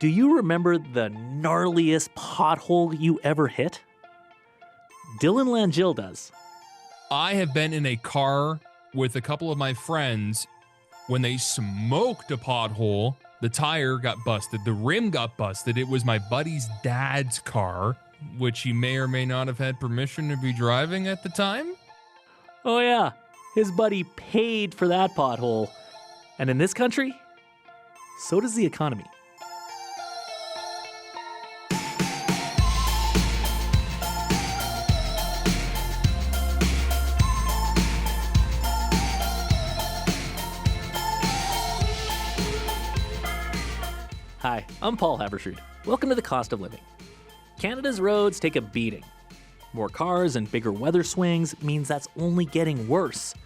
Do you remember the gnarliest pothole you ever hit? Dylan Langille does. I have been in a car with a couple of my friends when they smoked a pothole. The tire got busted. The rim got busted. It was my buddy's dad's car, which he may or may not have had permission to be driving at the time. Oh yeah, his buddy paid for that pothole. And in this country, so does the economy. Hi, I'm Paul Haberstrood. Welcome to The Cost of Living. Canada's roads take a beating. More cars and bigger weather swings means that's only getting worse.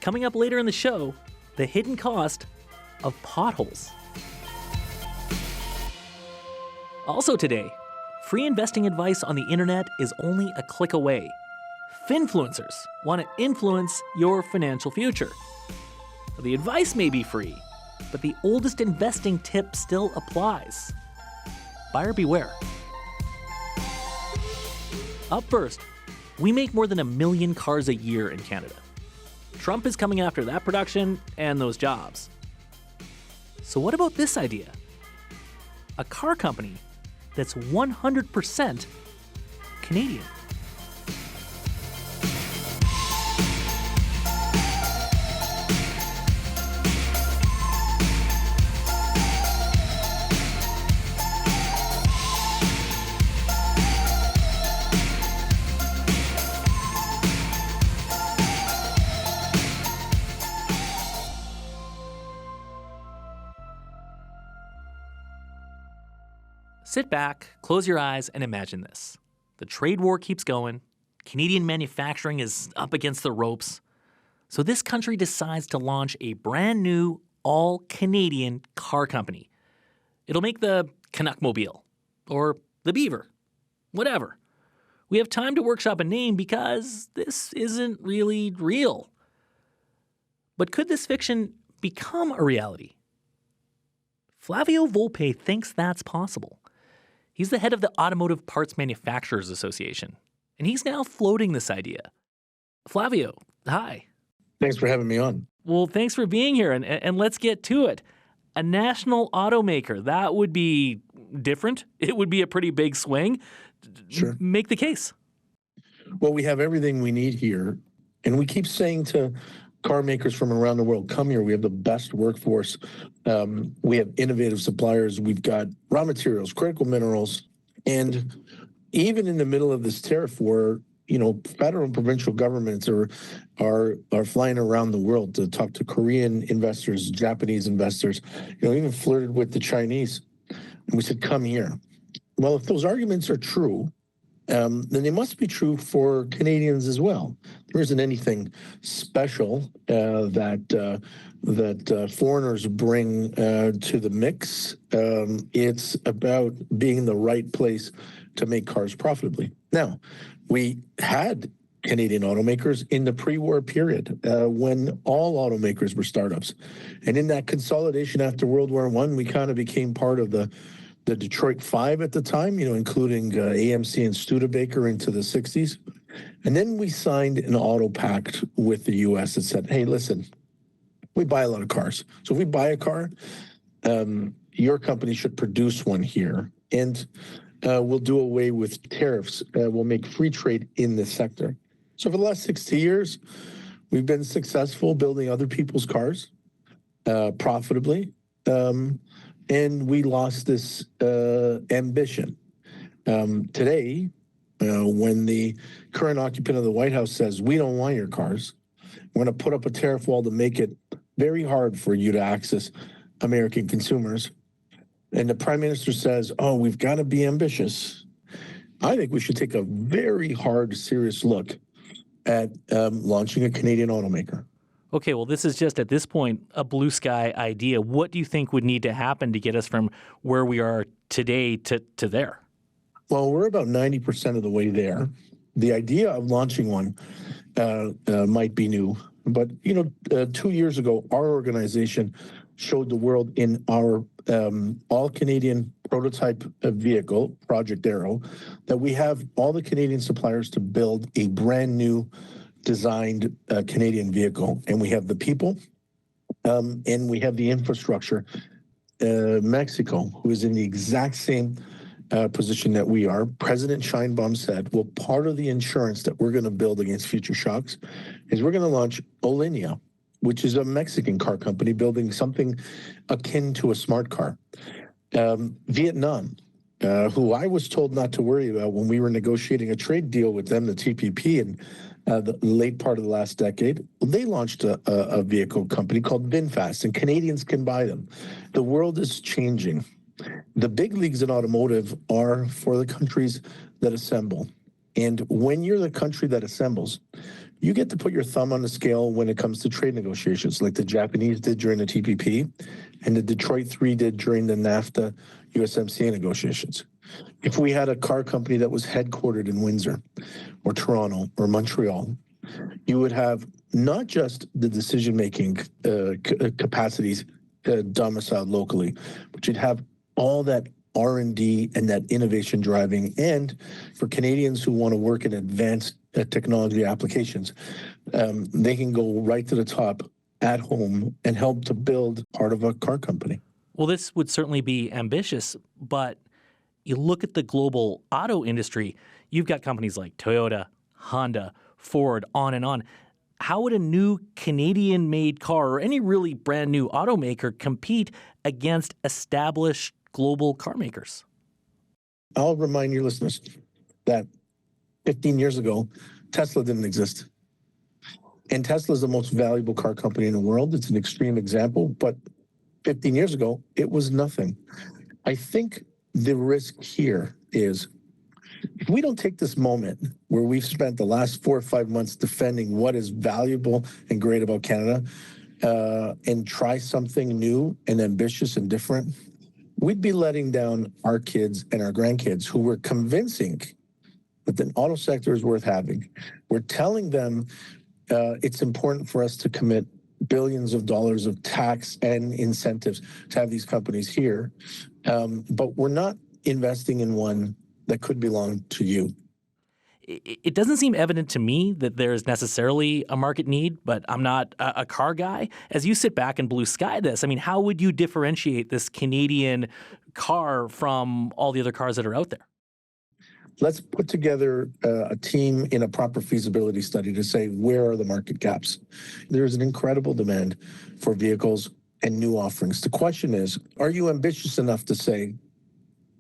Coming up later in the show, the hidden cost of potholes. Also today, free investing advice on the internet is only a click away. Finfluencers want to influence your financial future. The advice may be free, but the oldest investing tip still applies. Buyer beware. Up first, we make more than 1 million cars a year in Canada. Trump is coming after that production and those jobs. So what about this idea? A car company that's 100% Canadian. Sit back, close your eyes, and imagine this. The trade war keeps going. Canadian manufacturing is up against the ropes. So this country decides to launch a brand new, all-Canadian car company. It'll make the Canuck-mobile, or the Beaver, whatever. We have time to workshop a name because this isn't really real. But could this fiction become a reality? Flavio Volpe thinks that's possible. He's the head of the Automotive Parts Manufacturers Association, and he's now floating this idea. Flavio, hi. Thanks for having me on. Well, thanks for being here, and let's get to it. A national automaker, that would be different. It would be a pretty big swing. Sure. Make the case. Well, we have everything we need here, and we keep saying to car makers from around the world, come here. We have the best workforce. We have innovative suppliers. We've got raw materials, critical minerals, and even in the middle of this tariff war, federal and provincial governments are flying around the world to talk to Korean investors, Japanese investors, even flirted with the Chinese. And we said, come here. Well, if those arguments are true, then they must be true for Canadians as well. There isn't anything special that foreigners bring to the mix. It's about being in the right place to make cars profitably. Now, we had Canadian automakers in the pre-war period when all automakers were startups. And in that consolidation after World War I, we kind of became part of the Detroit Five at the time, including AMC and Studebaker into the 60s. And then we signed an auto pact with the U.S. that said, hey, listen, we buy a lot of cars. So if we buy a car, your company should produce one here. And we'll do away with tariffs. We'll make free trade in this sector. So for the last 60 years, we've been successful building other people's cars profitably. And we lost this ambition. Today, when the current occupant of the White House says, we don't want your cars, we're going to put up a tariff wall to make it very hard for you to access American consumers. And the Prime Minister says, oh, we've got to be ambitious. I think we should take a very hard, serious look at launching a Canadian automaker. Okay, well, this is just at this point a blue sky idea. What do you think would need to happen to get us from where we are today to there? Well, we're about 90% of the way there. The idea of launching one might be new, but 2 years ago, our organization showed the world in our all Canadian prototype vehicle, Project Arrow, that we have all the Canadian suppliers to build a brand new designed Canadian vehicle. And we have the people and we have the infrastructure. Mexico, who is in the exact same position that we are. President Sheinbaum said, well, part of the insurance that we're going to build against future shocks is we're going to launch Olinia, which is a Mexican car company building something akin to a smart car. Vietnam, who I was told not to worry about when we were negotiating a trade deal with them, the TPP, in the late part of the last decade, they launched a vehicle company called VinFast, and Canadians can buy them. The world is changing. The big leagues in automotive are for the countries that assemble. And when you're the country that assembles, you get to put your thumb on the scale when it comes to trade negotiations, like the Japanese did during the TPP and the Detroit Three did during the NAFTA USMCA negotiations. If we had a car company that was headquartered in Windsor or Toronto or Montreal, you would have not just the decision-making capacities domiciled locally, but you'd have all that R&D and that innovation driving. And for Canadians who want to work in advanced technology applications, they can go right to the top at home and help to build part of a car company. Well, this would certainly be ambitious, but you look at the global auto industry, you've got companies like Toyota, Honda, Ford, on and on. How would a new Canadian-made car or any really brand new automaker compete against established global car makers? I'll remind your listeners that 15 years ago, Tesla didn't exist. And Tesla is the most valuable car company in the world. It's an extreme example, but 15 years ago, it was nothing. I think the risk here is if we don't take this moment where we've spent the last 4 or 5 months defending what is valuable and great about Canada and try something new and ambitious and different, we'd be letting down our kids and our grandkids who were convincing that the auto sector is worth having. We're telling them it's important for us to commit billions of dollars of tax and incentives to have these companies here, but we're not investing in one that could belong to you. It doesn't seem evident to me that there's necessarily a market need, but I'm not a car guy. As you sit back and blue sky this, I mean, how would you differentiate this Canadian car from all the other cars that are out there? Let's put together a team in a proper feasibility study to say, where are the market gaps? There's an incredible demand for vehicles and new offerings. The question is, are you ambitious enough to say,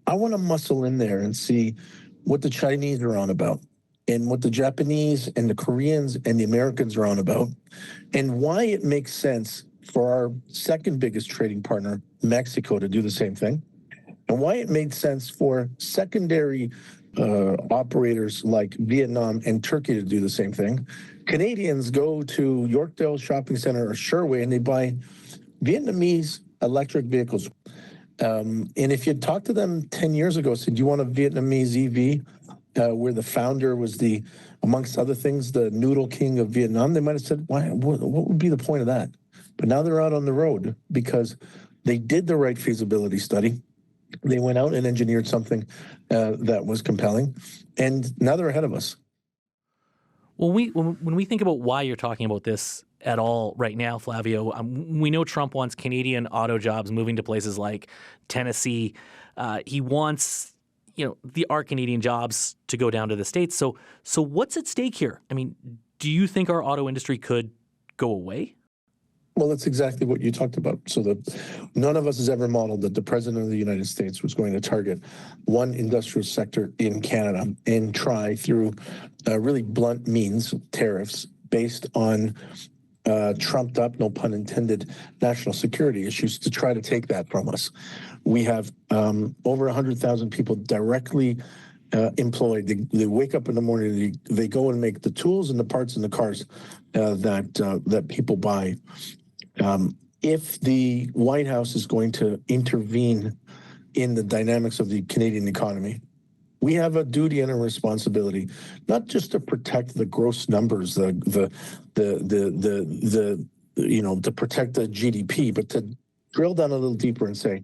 I want to muscle in there and see what the Chinese are on about and what the Japanese and the Koreans and the Americans are on about, and why it makes sense for our second biggest trading partner, Mexico, to do the same thing, and why it made sense for secondary operators like Vietnam and Turkey to do the same thing. Canadians go to Yorkdale Shopping Center or Sherway and they buy Vietnamese electric vehicles. And if you talked to them 10 years ago, said, do you want a Vietnamese EV where the founder was amongst other things, the noodle king of Vietnam, they might have said, why? What would be the point of that? But now they're out on the road because they did the right feasibility study. They went out and engineered something that was compelling, and now they're ahead of us. Well, when we think about why you're talking about this at all right now, Flavio, we know Trump wants Canadian auto jobs moving to places like Tennessee. He wants, our Canadian jobs to go down to the States. So what's at stake here? I mean, do you think our auto industry could go away? Well, that's exactly what you talked about. So none of us has ever modeled that the president of the United States was going to target one industrial sector in Canada and try through really blunt means, tariffs, based on trumped up, no pun intended, national security issues to try to take that from us. We have over 100,000 people directly employed. They wake up in the morning, they go and make the tools and the parts and the cars that people buy. If the White House is going to intervene in the dynamics of the Canadian economy, we have a duty and a responsibility, not just to protect the gross numbers, to protect the GDP, but to drill down a little deeper and say,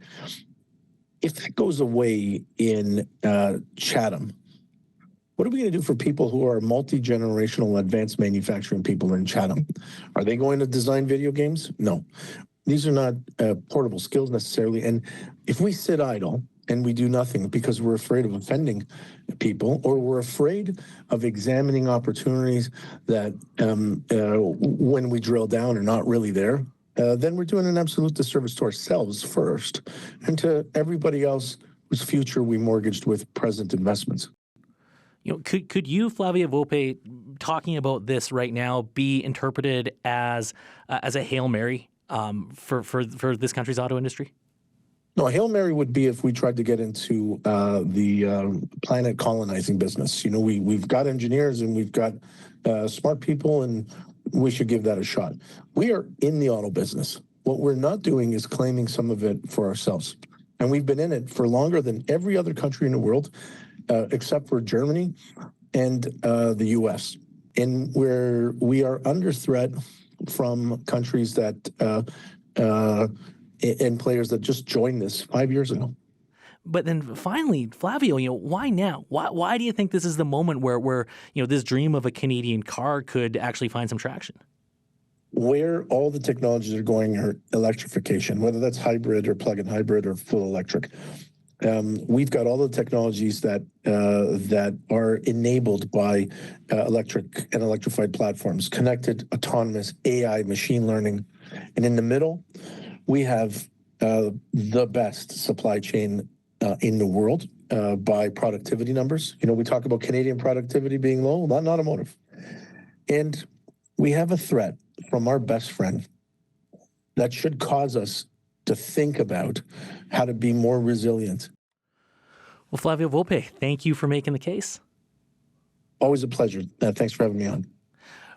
if that goes away in Chatham, what are we going to do for people who are multi-generational advanced manufacturing people in Chatham? Are they going to design video games? No. These are not portable skills necessarily. And if we sit idle and we do nothing because we're afraid of offending people, or we're afraid of examining opportunities that when we drill down are not really there, then we're doing an absolute disservice to ourselves first and to everybody else whose future we mortgaged with present investments. You know, could you, Flavia Volpe, talking about this right now, be interpreted as a Hail Mary for this country's auto industry? No, a Hail Mary would be if we tried to get into the planet colonizing business. You know, we've got engineers and we've got smart people, and we should give that a shot. We are in the auto business. What we're not doing is claiming some of it for ourselves. And we've been in it for longer than every other country in the world, except for Germany and the U.S., and where we are under threat from countries that and players that just joined this 5 years ago. But then finally, Flavio, why now? Why do you think this is the moment where this dream of a Canadian car could actually find some traction? Where all the technologies are going are electrification, whether that's hybrid or plug-in hybrid or full electric. We've got all the technologies that are enabled by electric and electrified platforms, connected, autonomous, AI, machine learning. And in the middle, we have the best supply chain in the world by productivity numbers. We talk about Canadian productivity being low, not automotive. And we have a threat from our best friend that should cause us to think about how to be more resilient. Well, Flavio Volpe, thank you for making the case. Always a pleasure. Thanks for having me on.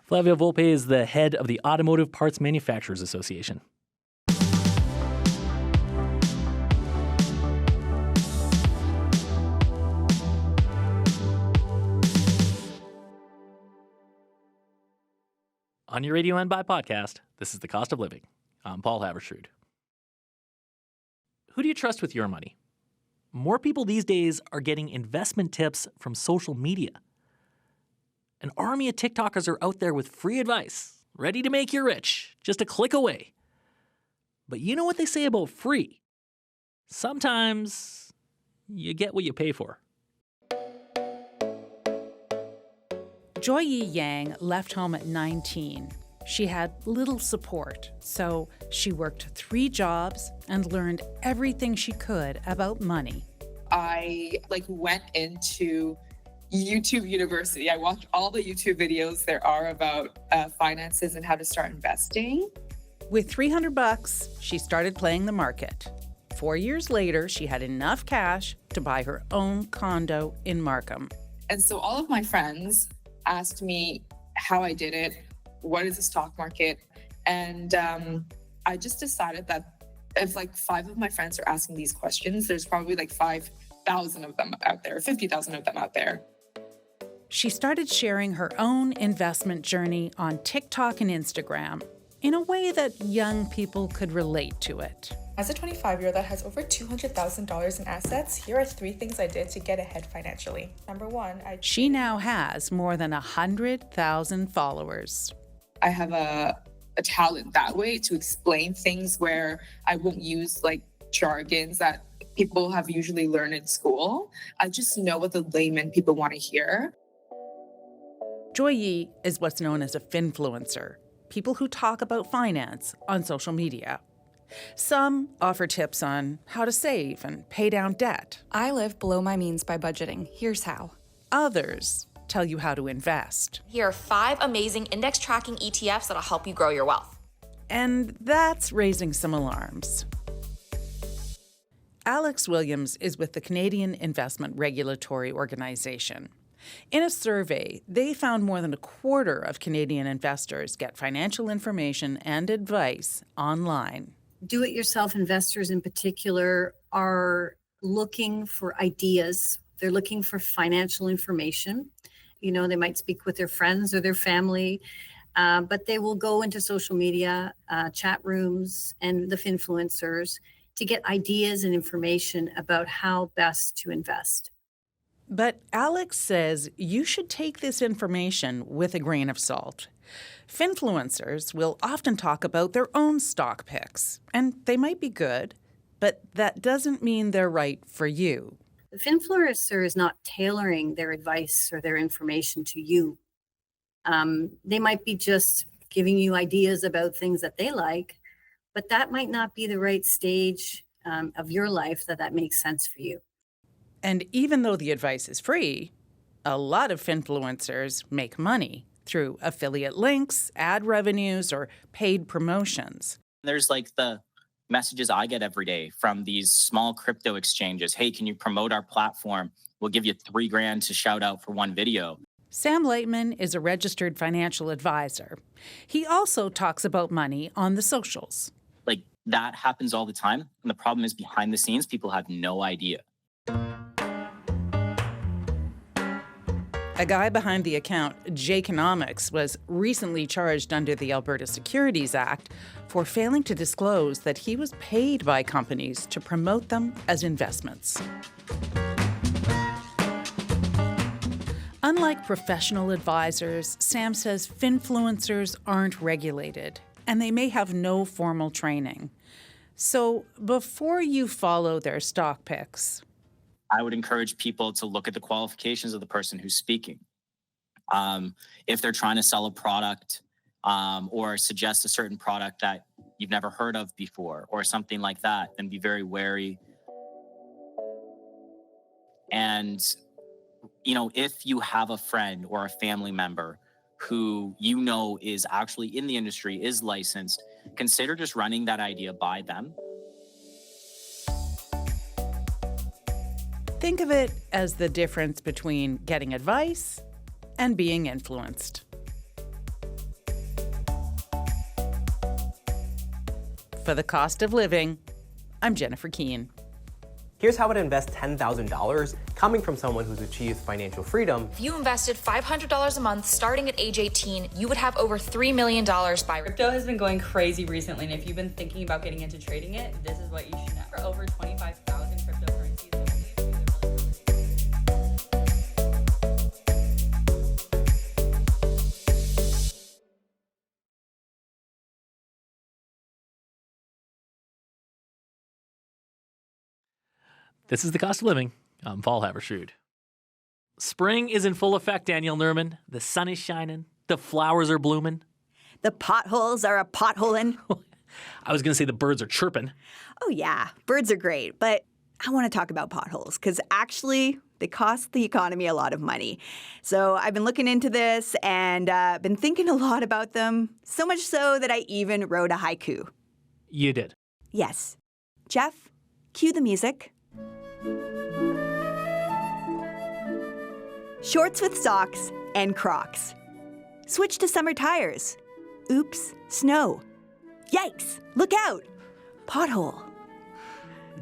Flavio Volpe is the head of the Automotive Parts Manufacturers Association. On your Radio and Buy podcast, this is The Cost of Living. I'm Paul Haverstrood. Who do you trust with your money? More people these days are getting investment tips from social media. An army of TikTokers are out there with free advice, ready to make you rich, just a click away. But you know what they say about free? Sometimes you get what you pay for. Joy Yi Yang left home at 19. She had little support, so she worked 3 jobs and learned everything she could about money. I went into YouTube University. I watched all the YouTube videos there are about finances and how to start investing. With $300, she started playing the market. 4 years later, she had enough cash to buy her own condo in Markham. And so all of my friends asked me how I did it, what is the stock market? And I just decided that if 5 of my friends are asking these questions, there's probably 5,000 of them out there, 50,000 of them out there. She started sharing her own investment journey on TikTok and Instagram in a way that young people could relate to it. As a 25-year-old that has over $200,000 in assets, here are 3 things I did to get ahead financially. Number 1, She now has more than 100,000 followers. I have a talent that way to explain things where I won't use jargons that people have usually learned in school. I just know what the layman people want to hear. Joy Yi is what's known as a finfluencer, people who talk about finance on social media. Some offer tips on how to save and pay down debt. I live below my means by budgeting. Here's how. Others tell you how to invest. Here are 5 amazing index tracking ETFs that'll help you grow your wealth. And that's raising some alarms. Alex Williams is with the Canadian Investment Regulatory Organization. In a survey, they found more than a quarter of Canadian investors get financial information and advice online. Do-it-yourself investors in particular are looking for ideas. They're looking for financial information. They might speak with their friends or their family, but they will go into social media, chat rooms, and the finfluencers to get ideas and information about how best to invest. But Alex says you should take this information with a grain of salt. Finfluencers will often talk about their own stock picks, and they might be good, but that doesn't mean they're right for you. The finfluencer is not tailoring their advice or their information to you. They might be just giving you ideas about things that they like, but that might not be the right stage of your life that makes sense for you. And even though the advice is free, a lot of finfluencers make money through affiliate links, ad revenues, or paid promotions. There's like the messages I get every day from these small crypto exchanges. Hey, can you promote our platform? We'll give you $3,000 to shout out for one video. Sam Laitman is a registered financial advisor. He also talks about money on the socials. Like that happens all the time. And the problem is behind the scenes, people have no idea. A guy behind the account, Canuck-mobile, was recently charged under the Alberta Securities Act for failing to disclose that he was paid by companies to promote them as investments. Unlike professional advisors, Sam says finfluencers aren't regulated, and they may have no formal training. So before you follow their stock picks, I would encourage people to look at the qualifications of the person who's speaking. If they're trying to sell a product or suggest a certain product that you've never heard of before or something like that, then be very wary. And, you know, if you have a friend or a family member who you know is actually in the industry, is licensed, consider just running that idea by them. think of it as the difference between getting advice and being influenced. For the cost of living, I'm Jennifer Keane. Here's how to invest $10,000 coming from someone who's achieved financial freedom. If you invested $500 a month starting at age 18, you would have over $3 million by... Crypto has been going crazy recently, and if you've been thinking about getting into trading it, this is what you should know. For over 25,000 cryptocurrencies. This is The Cost of Living. I'm Paul Haberstrood. Spring is in full effect, Daniel Nerman. The sun is shining. The flowers are blooming. The potholes are a potholing. I was going to say the birds are chirping. Oh, yeah. Birds are great. But I want to talk about potholes because actually they cost the economy a lot of money. So I've been looking into this and been thinking a lot about them. So much so that I even wrote a haiku. You did? Yes. Jeff, cue the music. Shorts with socks and Crocs. Switch to summer tires. Oops, snow. Yikes, look out. Pothole.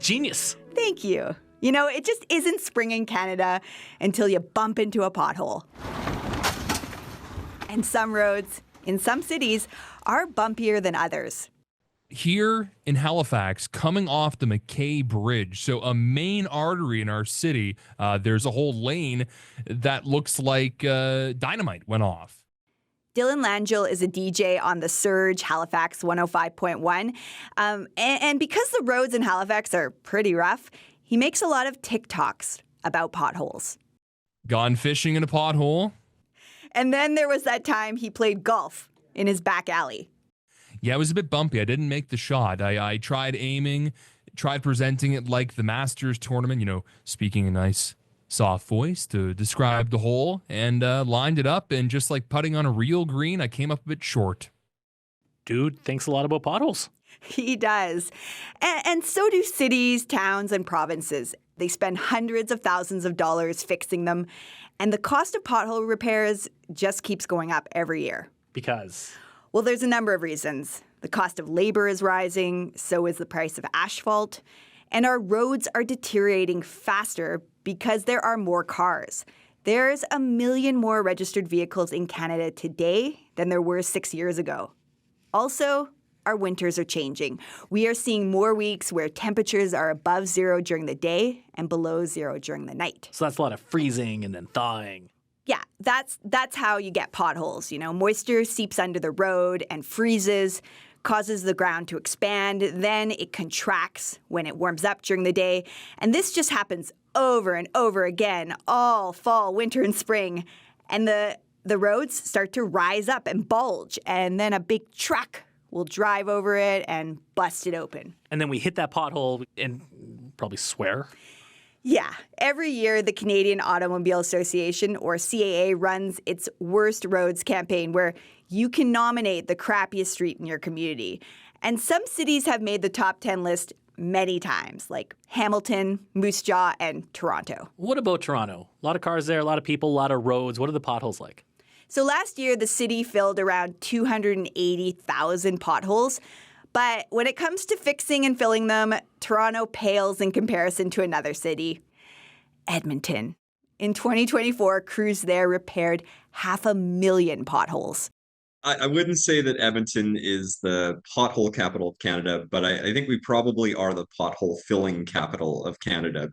Genius. Thank you. You know, it just isn't spring in Canada until you bump into a pothole. And some roads, in some cities, are bumpier than others. Here in Halifax, coming off the McKay Bridge, so a main artery in our city, there's a whole lane that looks like dynamite went off. Dylan Langell is a DJ on the Surge Halifax 105.1. And because the roads in Halifax are pretty rough, he makes a lot of TikToks about potholes. Gone fishing in a pothole. And then there was that time he played golf in his back alley. Yeah, it was a bit bumpy. I didn't make the shot. I tried aiming, tried presenting it like the Masters tournament, you know, speaking a nice soft voice to describe the hole, and lined it up, and just like putting on a real green, I came up a bit short. Dude thinks a lot about potholes. He does. And so do cities, towns, and provinces. They spend hundreds of thousands of dollars fixing them, and the cost of pothole repairs just keeps going up every year. Because? Well, there's a number of reasons. The cost of labor is rising, so is the price of asphalt, and our roads are deteriorating faster because there are more cars. There's 1 million more registered vehicles in Canada today than there were 6 years ago. Also, our winters are changing. We are seeing more weeks where temperatures are above zero during the day and below zero during the night. So that's a lot of freezing and then thawing. Yeah, that's how you get potholes. Moisture seeps under the road and freezes, causes the ground to expand. Then it contracts when it warms up during the day. And this just happens over and over again, all fall, winter, and spring. And the roads start to rise up and bulge. And then a big truck will drive over it and bust it open. And then we hit that pothole and probably swear. Yeah. Every year, the Canadian Automobile Association, or CAA, runs its Worst Roads campaign, where you can nominate the crappiest street in your community. And some cities have made the top 10 list many times, like Hamilton, Moose Jaw, and Toronto. What about Toronto? A lot of cars there, a lot of people, a lot of roads. What are the potholes like? So last year, the city filled around 280,000 potholes. But when it comes to fixing and filling them, Toronto pales in comparison to another city, Edmonton. In 2024, crews there repaired 500,000 potholes. I wouldn't say that Edmonton is the pothole capital of Canada, but I think we probably are the pothole filling capital of Canada.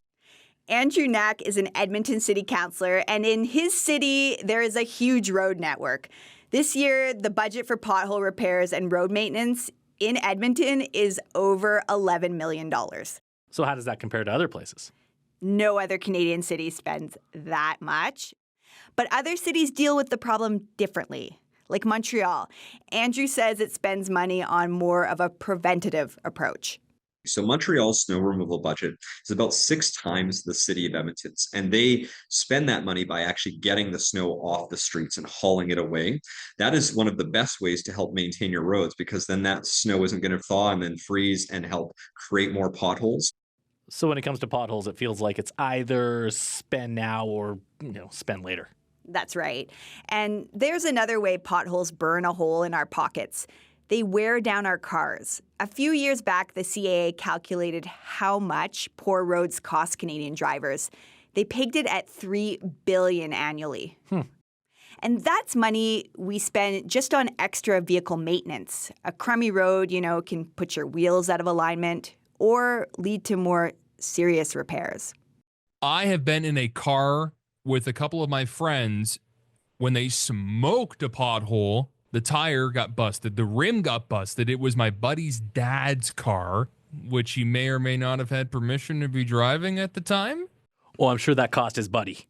Andrew Knack is an Edmonton city councillor, and in his city, there is a huge road network. This year, the budget for pothole repairs and road maintenance in Edmonton is over $11 million. So how does that compare to other places? No other Canadian city spends that much. But other cities deal with the problem differently. Like Montreal, Andrew says it spends money on more of a preventative approach. So Montreal's snow removal budget is about 6 times the city of Edmonton's, and they spend that money by actually getting the snow off the streets and hauling it away. That is one of the best ways to help maintain your roads, because then that snow isn't going to thaw and then freeze and help create more potholes. So when it comes to potholes, it feels like it's either spend now or, spend later. That's right. And there's another way potholes burn a hole in our pockets. They wear down our cars. A few years back, the CAA calculated how much poor roads cost Canadian drivers. They pegged it at $3 billion annually. And that's money we spend just on extra vehicle maintenance. A crummy road, can put your wheels out of alignment or lead to more serious repairs. I have been in a car with a couple of my friends when they smoked a pothole. The tire got busted. The rim got busted. It was my buddy's dad's car, which he may or may not have had permission to be driving at the time. Well, I'm sure that cost his buddy.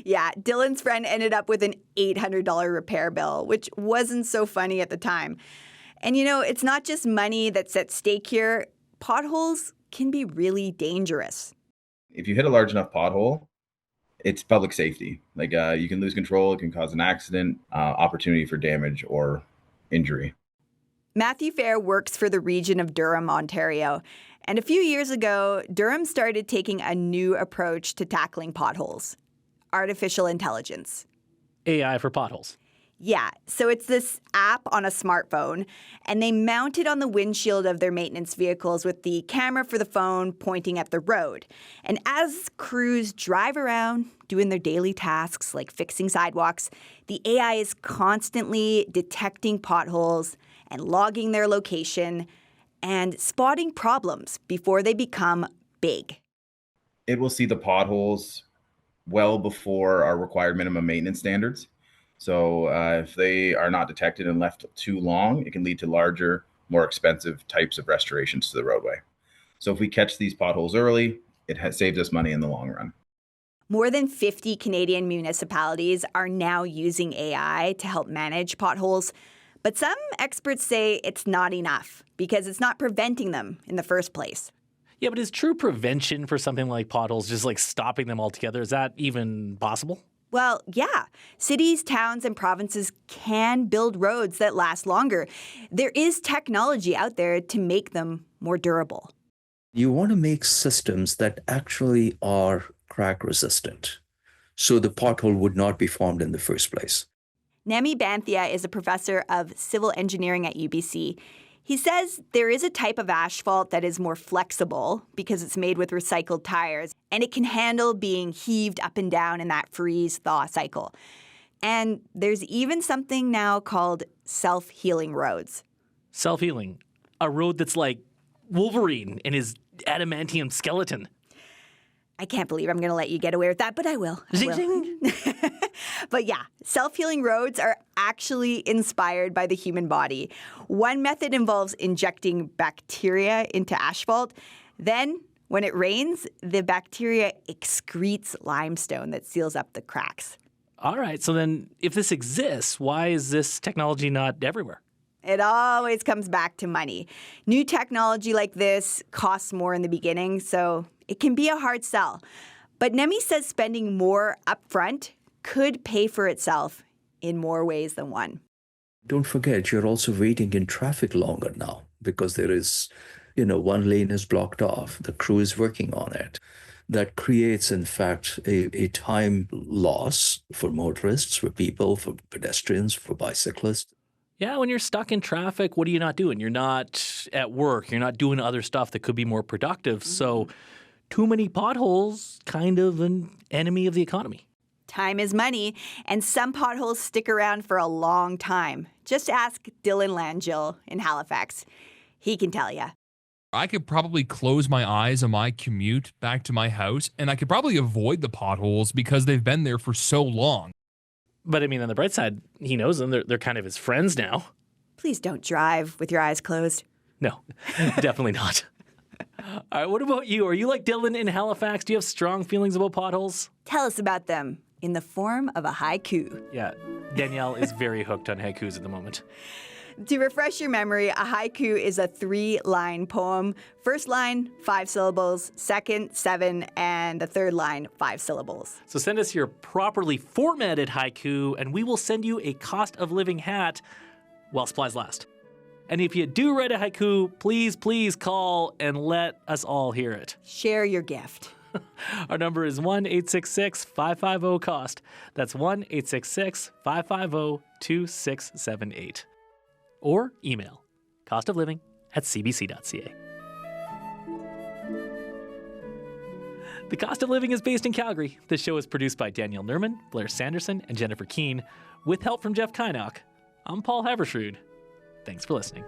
Yeah, Dylan's friend ended up with an $800 repair bill, which wasn't so funny at the time. And it's not just money that's at stake here. Potholes can be really dangerous. If you hit a large enough pothole, it's public safety. You can lose control. It can cause an accident, opportunity for damage or injury. Matthew Fair works for the region of Durham, Ontario. And a few years ago, Durham started taking a new approach to tackling potholes: artificial intelligence. AI for potholes. Yeah, so it's this app on a smartphone, and they mount it on the windshield of their maintenance vehicles with the camera for the phone pointing at the road. And as crews drive around doing their daily tasks like fixing sidewalks, the AI is constantly detecting potholes and logging their location and spotting problems before they become big. It will see the potholes well before our required minimum maintenance standards. So if they are not detected and left too long, it can lead to larger, more expensive types of restorations to the roadway. So if we catch these potholes early, it saves us money in the long run. More than 50 Canadian municipalities are now using AI to help manage potholes. But some experts say it's not enough because it's not preventing them in the first place. Yeah, but is true prevention for something like potholes just like stopping them altogether? Is that even possible? Well, yeah. Cities, towns, and provinces can build roads that last longer. There is technology out there to make them more durable. You want to make systems that actually are crack resistant, so the pothole would not be formed in the first place. Nemi Banthia is a professor of civil engineering at UBC. He says there is a type of asphalt that is more flexible because it's made with recycled tires, and it can handle being heaved up and down in that freeze-thaw cycle. And there's even something now called self-healing roads. Self-healing. A road that's like Wolverine and his adamantium skeleton. I can't believe I'm going to let you get away with that, but I will. Zing, zing. But yeah, self-healing roads are actually inspired by the human body. One method involves injecting bacteria into asphalt. Then, when it rains, the bacteria excretes limestone that seals up the cracks. All right, so then if this exists, why is this technology not everywhere? It always comes back to money. New technology like this costs more in the beginning, so it can be a hard sell. But Nemi says spending more upfront could pay for itself in more ways than one. Don't forget, you're also waiting in traffic longer now because there is, one lane is blocked off. The crew is working on it. That creates, in fact, a time loss for motorists, for people, for pedestrians, for bicyclists. Yeah, when you're stuck in traffic, what are you not doing? You're not at work. You're not doing other stuff that could be more productive. So too many potholes, kind of an enemy of the economy. Time is money, and some potholes stick around for a long time. Just ask Dylan Langill in Halifax. He can tell you. I could probably close my eyes on my commute back to my house, and I could probably avoid the potholes because they've been there for so long. But I mean, on the bright side, he knows them. They're kind of his friends now. Please don't drive with your eyes closed. No, definitely not. All right, what about you? Are you like Dylan in Halifax? Do you have strong feelings about potholes? Tell us about them in the form of a haiku. Yeah, Danielle is very hooked on haikus at the moment. To refresh your memory, a haiku is a 3-line poem. First line, 5 syllables. Second, 7. And the third line, 5 syllables. So send us your properly formatted haiku, and we will send you a cost of living hat while supplies last. And if you do write a haiku, please call and let us all hear it. Share your gift. Our number is 1-866-550-COST. That's 1-866-550-2678. Or email costofliving@cbc.ca. The Cost of Living is based in Calgary. This show is produced by Danielle Nerman, Blair Sanderson, and Jennifer Keane, with help from Jeff Canuck. I'm Paul Havershrud. Thanks for listening.